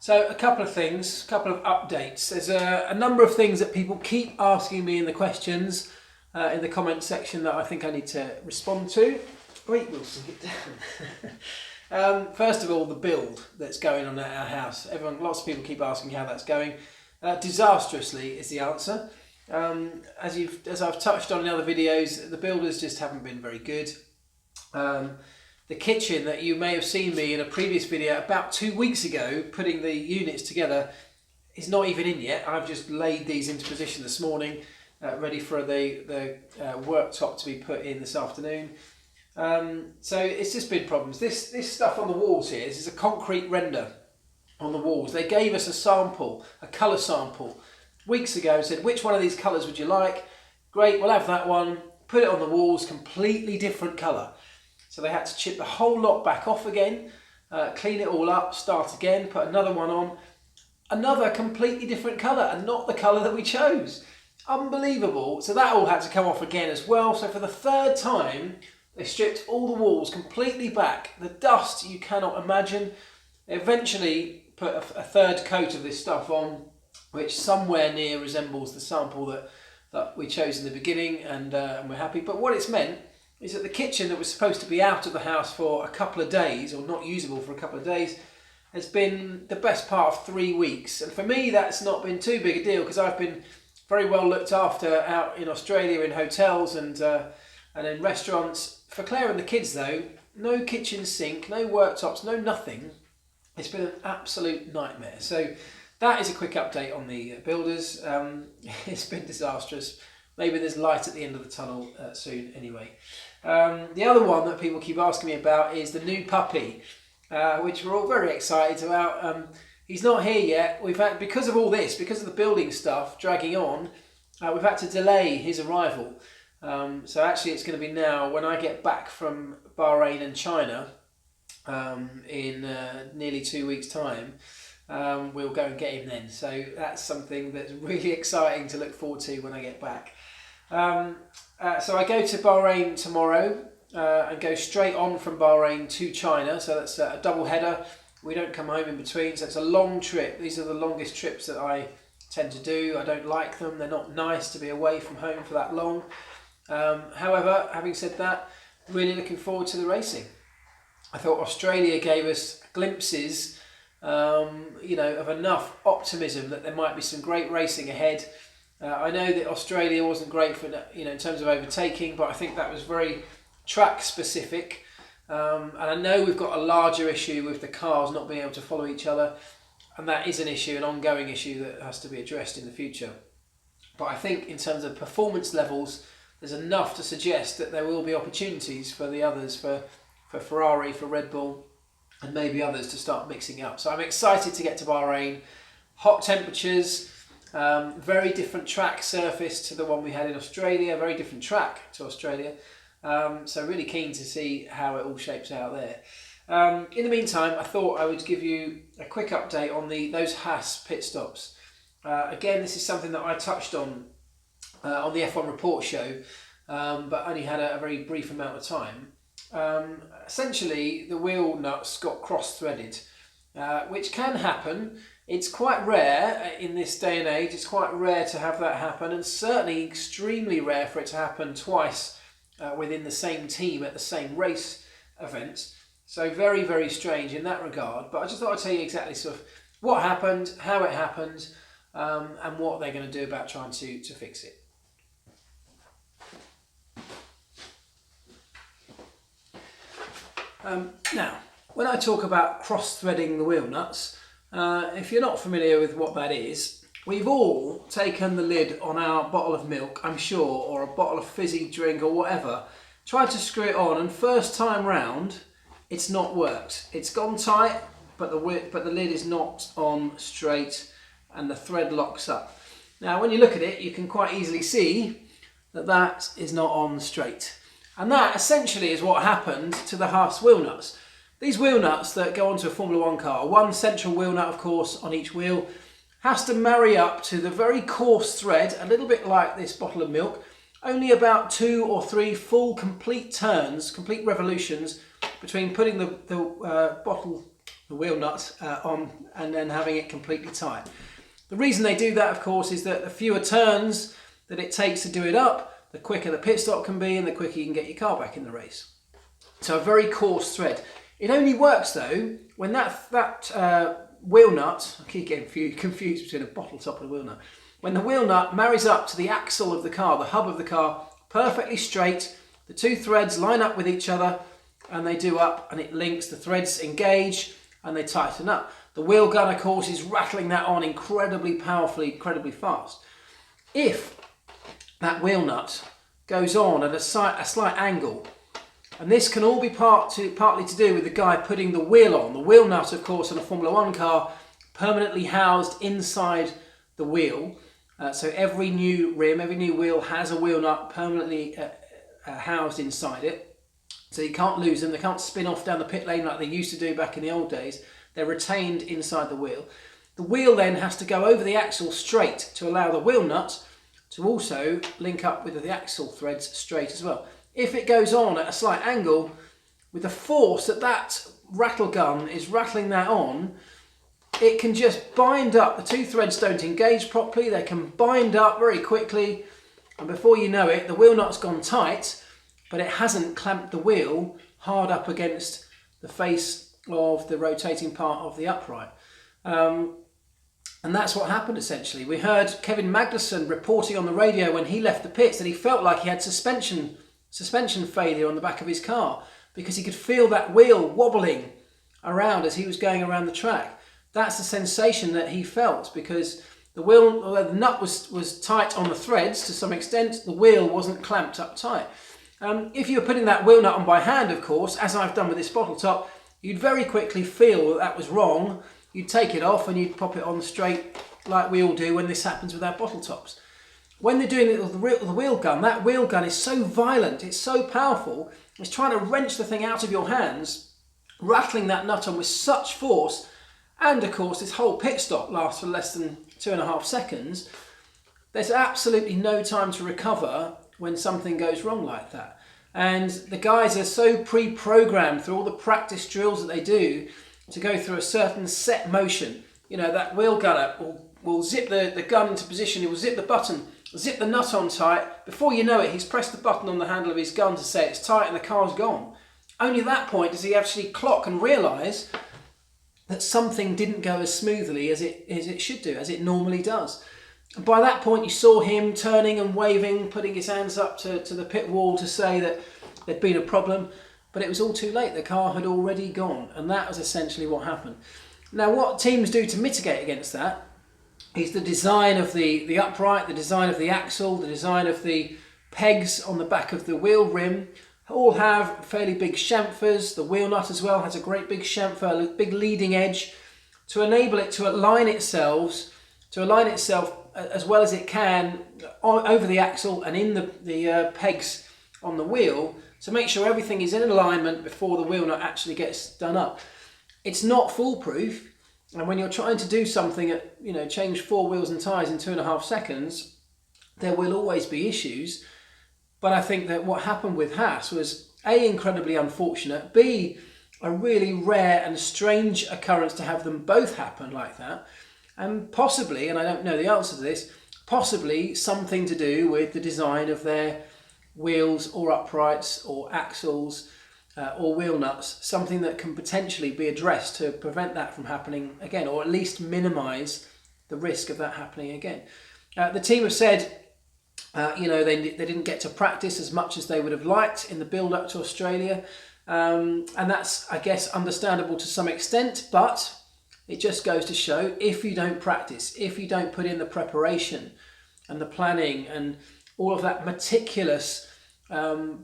So a couple of things, a couple of updates. There's a number of things that people keep asking me in the questions in the comment section that I think I need to respond to. Wait, we'll sink it down. First of all, the build that's going on at our house. Lots of people keep asking how that's going. Disastrously is the answer. As I've touched on in other videos, the builders just haven't been very good. The kitchen that you may have seen me in a previous video about 2 weeks ago putting the units together is not even in yet. I've just laid these into position this morning, ready for the worktop to be put in this afternoon. So it's just been problems. This stuff on the walls here, this is a concrete render on the walls. They gave us a sample, a colour sample, weeks ago and said, which one of these colours would you like? Great, we'll have that one. Put it on the walls, completely different colour. So they had to chip the whole lot back off again, clean it all up, start again, put another one on. Another completely different colour and not the colour that we chose. Unbelievable. So that all had to come off again as well. So for the third time, they stripped all the walls completely back. The dust you cannot imagine. They eventually put a third coat of this stuff on, which somewhere near resembles the sample that we chose in the beginning, and we're happy. But what it's meant is that the kitchen that was supposed to be out of the house for a couple of days, or not usable for a couple of days, has been the best part of 3 weeks. And for me, that's not been too big a deal because I've been very well looked after out in Australia in hotels and in restaurants. For Claire and the kids though, no kitchen sink, no worktops, no nothing. It's been an absolute nightmare. So that is a quick update on the builders. It's been disastrous. Maybe there's light at the end of the tunnel soon anyway. The other one that people keep asking me about is the new puppy, which we're all very excited about. He's not here yet. We've had, because of all this, because of the building stuff dragging on, we've had to delay his arrival. So actually it's going to be now when I get back from Bahrain and China in nearly 2 weeks' time. We'll go and get him then. So that's something that's really exciting to look forward to when I get back. So I go to Bahrain tomorrow and go straight on from Bahrain to China. So that's a double header. We don't come home in between. So it's a long trip. These are the longest trips that I tend to do. I don't like them. They're not nice to be away from home for that long. However, having said that, really looking forward to the racing. I thought Australia gave us glimpses of enough optimism that there might be some great racing ahead. I know that Australia wasn't great for in terms of overtaking, but I think that was very track specific. And I know we've got a larger issue with the cars not being able to follow each other, and that is an issue, an ongoing issue that has to be addressed in the future. But I think in terms of performance levels, there's enough to suggest that there will be opportunities for the others, for Ferrari, for Red Bull, and maybe others to start mixing up. So I'm excited to get to Bahrain. Hot temperatures, very different track surface to the one we had in Australia, very different track to Australia. So really keen to see how it all shapes out there. In the meantime, I thought I would give you a quick update on those HAAS pit stops. Again, this is something that I touched on the F1 report show, but only had a very brief amount of time. Essentially, the wheel nuts got cross-threaded, which can happen. It's quite rare in this day and age. It's quite rare to have that happen, and certainly extremely rare for it to happen twice within the same team at the same race event. So very, very strange in that regard. But I just thought I'd tell you exactly sort of what happened, how it happened, and what they're going to do about trying to fix it. Now, when I talk about cross-threading the wheel nuts, if you're not familiar with what that is, we've all taken the lid on our bottle of milk, I'm sure, or a bottle of fizzy drink or whatever, tried to screw it on, and first time round, it's not worked. It's gone tight, but the lid is not on straight, and the thread locks up. Now, when you look at it, you can quite easily see that that is not on straight. And that essentially is what happened to the HAAS wheel nuts. These wheel nuts that go onto a Formula 1 car, one central wheel nut of course on each wheel, has to marry up to the very coarse thread, a little bit like this bottle of milk, only about 2 or 3 full complete turns, complete revolutions between putting the the wheel nut on and then having it completely tight. The reason they do that, of course, is that the fewer turns that it takes to do it up, the quicker the pit stop can be and the quicker you can get your car back in the race. So a very coarse thread. It only works though when that wheel nut, I keep getting confused between a bottle top and a wheel nut, when the wheel nut marries up to the axle of the car, the hub of the car, perfectly straight, the two threads line up with each other and they do up and it links, the threads engage and they tighten up. The wheel gun, of course, is rattling that on incredibly powerfully, incredibly fast. If that wheel nut goes on at a slight angle, and this can all be partly to do with the guy putting the wheel on. The wheel nut, of course, on a Formula 1 car, permanently housed inside the wheel. So every new rim, every new wheel has a wheel nut permanently housed inside it. So you can't lose them. They can't spin off down the pit lane like they used to do back in the old days. They're retained inside the wheel. The wheel then has to go over the axle straight to allow the wheel nut to also link up with the axle threads straight as well. If it goes on at a slight angle, with the force that rattle gun is rattling that on, it can just bind up. The two threads don't engage properly. They can bind up very quickly. And before you know it, the wheel nut's gone tight, but it hasn't clamped the wheel hard up against the face of the rotating part of the upright. And that's what happened essentially. We heard Kevin Magnussen reporting on the radio when he left the pits that he felt like he had suspension failure on the back of his car because he could feel that wheel wobbling around as he was going around the track. That's the sensation that he felt because the nut was tight on the threads to some extent, the wheel wasn't clamped up tight. If you were putting that wheel nut on by hand, of course, as I've done with this bottle top, you'd very quickly feel that was wrong. You'd take it off and you'd pop it on straight like we all do when this happens with our bottle tops. When they're doing it with the wheel gun, that wheel gun is so violent, it's so powerful, it's trying to wrench the thing out of your hands, rattling that nut on with such force, and of course this whole pit stop lasts for less than 2.5 seconds. There's absolutely no time to recover when something goes wrong like that. And the guys are so pre-programmed through all the practice drills that they do to go through a certain set motion. You know, that wheel gunner will zip the gun into position, he will zip the button, zip the nut on tight. Before you know it, he's pressed the button on the handle of his gun to say it's tight and the car's gone. Only at that point does he actually clock and realise that something didn't go as smoothly as it should do, as it normally does. And by that point you saw him turning and waving, putting his hands up to the pit wall to say that there'd been a problem, but it was all too late. The car had already gone, and that was essentially what happened. Now what teams do to mitigate against that is the design of the upright, the design of the axle, the design of the pegs on the back of the wheel rim, all have fairly big chamfers. The wheel nut as well has a great big chamfer, a big leading edge to enable it to align itself as well as it can over the axle and in the pegs on the wheel to make sure everything is in alignment before the wheel nut actually gets done up. It's not foolproof. And when you're trying to do something change 4 wheels and tyres in 2.5 seconds, there will always be issues. But I think that what happened with HAAS was A, incredibly unfortunate, B, a really rare and strange occurrence to have them both happen like that, and possibly, and I don't know the answer to this, possibly something to do with the design of their wheels or uprights or axles or wheel nuts, something that can potentially be addressed to prevent that from happening again, or at least minimise the risk of that happening again. The team have said they didn't get to practice as much as they would have liked in the build-up to Australia, and that's, I guess, understandable to some extent, but it just goes to show if you don't practice, if you don't put in the preparation and the planning and all of that meticulous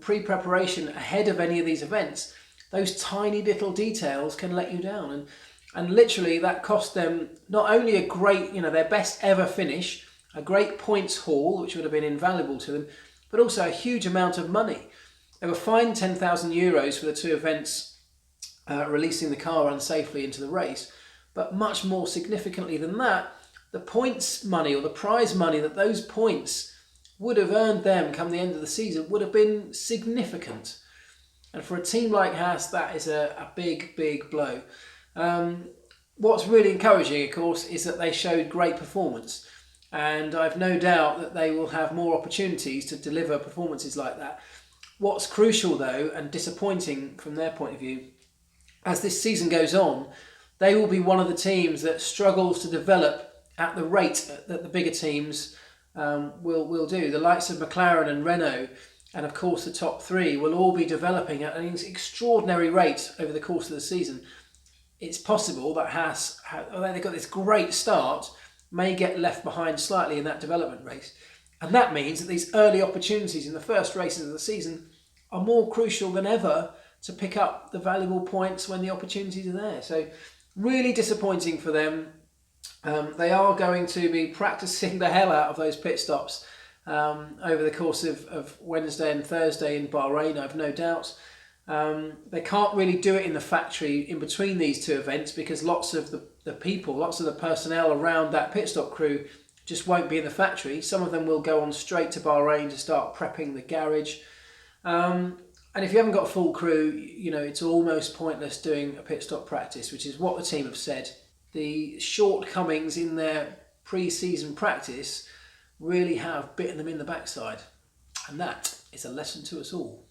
pre-preparation ahead of any of these events, those tiny little details can let you down. And literally that cost them not only a great, their best ever finish, a great points haul, which would have been invaluable to them, but also a huge amount of money. They were fined €10,000 for the two events, releasing the car unsafely into the race. But much more significantly than that, the points money or the prize money that those points would have earned them come the end of the season would have been significant. And for a team like HAAS, that is a big, big blow. What's really encouraging, of course, is that they showed great performance, and I've no doubt that they will have more opportunities to deliver performances like that. What's crucial though, and disappointing from their point of view, as this season goes on, they will be one of the teams that struggles to develop at the rate that the bigger teams will do. The likes of McLaren and Renault, and of course the top three, will all be developing at an extraordinary rate over the course of the season. It's possible that HAAS, although they've got this great start, may get left behind slightly in that development race. And that means that these early opportunities in the first races of the season are more crucial than ever to pick up the valuable points when the opportunities are there. So really disappointing for them. They are going to be practicing the hell out of those pit stops over the course of Wednesday and Thursday in Bahrain, I've no doubt. They can't really do it in the factory in between these two events because lots of the people, lots of the personnel around that pit stop crew just won't be in the factory. Some of them will go on straight to Bahrain to start prepping the garage. And if you haven't got a full crew, you know, it's almost pointless doing a pit stop practice, which is what the team have said. The shortcomings in their pre-season practice really have bitten them in the backside. And that is a lesson to us all.